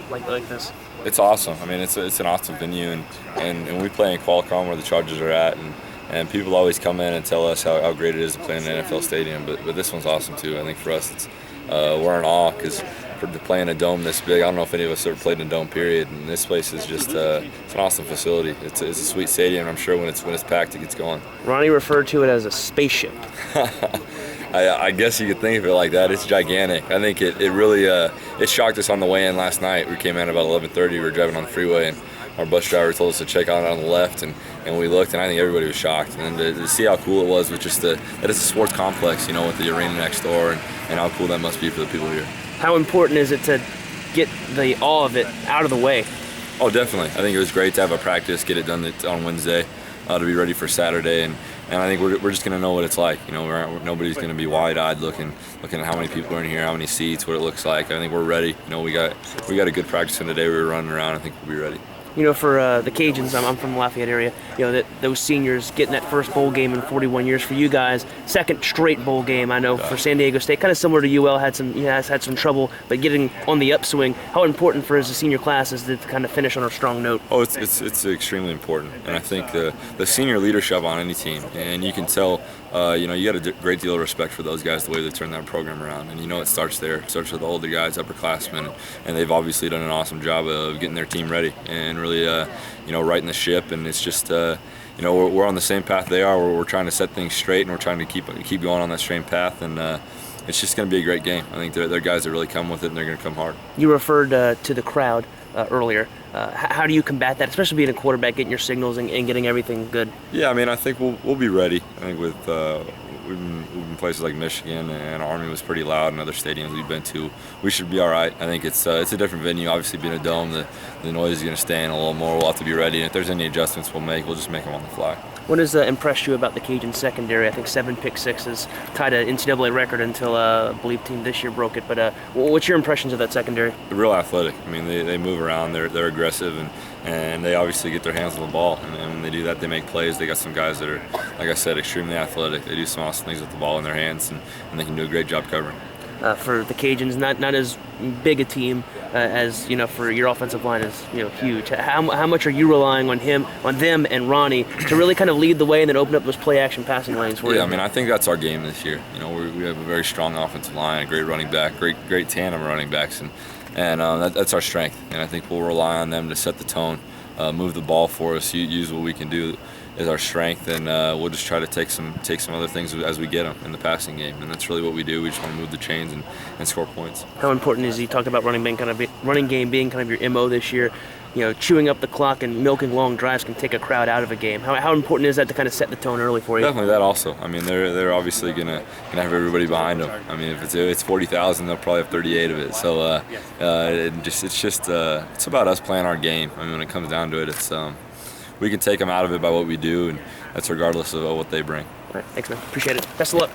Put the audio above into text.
like this? It's awesome. I mean, it's an awesome venue, and we play in Qualcomm where the Chargers are at, and people always come in and tell us how great it is to play in an NFL stadium. But this one's awesome too. I think for us, we're in awe because to play in a dome this big, I don't know if any of us ever played in a dome. Period. And this place is just it's an awesome facility. It's a sweet stadium. I'm sure when it's packed, it gets going. Ronnie referred to it as a spaceship. I guess you could think of it like that. It's gigantic. I think it really it shocked us on the way in last night. We came in about 11:30. We were driving on the freeway, and our bus driver told us to check out on the left, and we looked, and I think everybody was shocked. And to see how cool it was with just that it's a sports complex, with the arena next door, and how cool that must be for the people here. How important is it to get the awe of it out of the way? Oh, definitely. I think it was great to have a practice, get it done on Wednesday, to be ready for Saturday, and I think we're just going to know what it's like. Nobody's going to be wide-eyed looking at how many people are in here, how many seats, what it looks like. I think we're ready. We got a good practice in today. We were running around. I think we'll be ready. For the Cajuns, I'm from the Lafayette area, those seniors getting that first bowl game in 41 years. For you guys, second straight bowl game. I know for San Diego State, kind of similar to UL, had some trouble, but getting on the upswing. How important for as a senior class is to kind of finish on a strong note? Oh, it's extremely important, and I think the senior leadership on any team, and you can tell, you got a great deal of respect for those guys, the way they turn that program around, and it starts there. It starts with the older guys, upperclassmen, and they've obviously done an awesome job of getting their team ready and really, righting the ship. And it's just, we're on the same path they are. We're trying to set things straight, and we're trying to keep going on that straight path, and it's just going to be a great game. I think they're guys that really come with it, and they're going to come hard. You referred to the crowd earlier. How do you combat that, especially being a quarterback, getting your signals and getting everything good? Yeah, I mean, I think we'll be ready. I think with we've been places like Michigan, and Army was pretty loud, and other stadiums we've been to, we should be all right. I think it's a different venue. Obviously, being a dome, the noise is going to stay in a little more. We'll have to be ready, and if there's any adjustments we'll just make them on the fly. What has impressed you about the Cajun secondary? I think 7 pick-sixes, tied an NCAA record until I believe team this year broke it. But what's your impressions of that secondary? They're real athletic. I mean, they move around. They're aggressive, and they obviously get their hands on the ball. And when they do that, they make plays. They got some guys that are, like I said, extremely athletic. They do some awesome things with the ball in their hands, and they can do a great job covering. For the Cajuns, not as big a team as for your offensive line is huge. How much are you relying on them and Ronnie to really kind of lead the way and then open up those play action passing lanes for you? Yeah, I mean, I think that's our game this year. We have a very strong offensive line, a great running back, great tandem running backs, and that's our strength. And I think we'll rely on them to set the tone, move the ball for us, use what we can do is our strength, and we'll just try to take some other things as we get them in the passing game, and that's really what we do. We just want to move the chains and score points. How important is, you talked about running game being kind of your MO this year? Chewing up the clock and milking long drives can take a crowd out of a game. How important is that to kind of set the tone early for you? Definitely that also. I mean, they're obviously gonna have everybody behind them. I mean, if it's 40,000, they'll probably have 38 of it. So it's about us playing our game. I mean, when it comes down to it, it's we can take them out of it by what we do, and that's regardless of what they bring. All right, thanks, man. Appreciate it. Best of luck.